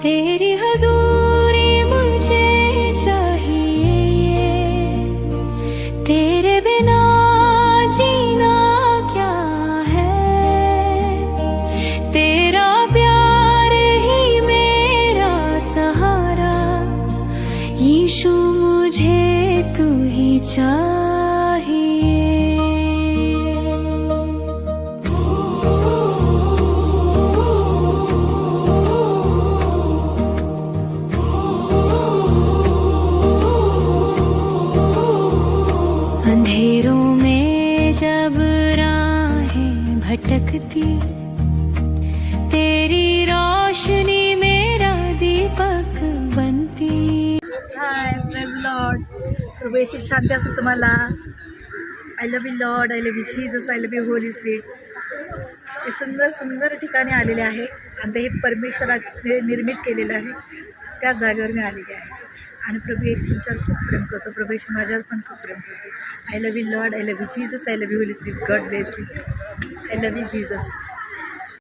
तेरी हजूरी मुझे चाहिए, तेरे बिना जीना क्या है। तेरा प्यार ही मेरा सहारा, यीशु मुझे तू ही चाहिए। अंधेरों में जब राहें भटकती, तेरी रोशनी मेरा दीपक बनती। हाय प्रेज लॉर्ड, प्रभू येशू शांती असो तुम्हाला. I love you Lord, I love you Jesus, I love you Holy Spirit. हे सुंदर सुंदर ठिकाणी आलेले आहे आणि ते हे परमेश्वराने निर्मित केलेलं आहे. त्या जागेवर मी आलेली आहे आणि प्रभू येशू तुमच्यावर खूप प्रेम करतो. प्रभू येशू माझ्यावर पण खूप प्रेम करतो. आय love you Lord, I love you Jesus, I love you Holy spirit. God bless you. I love you Jesus.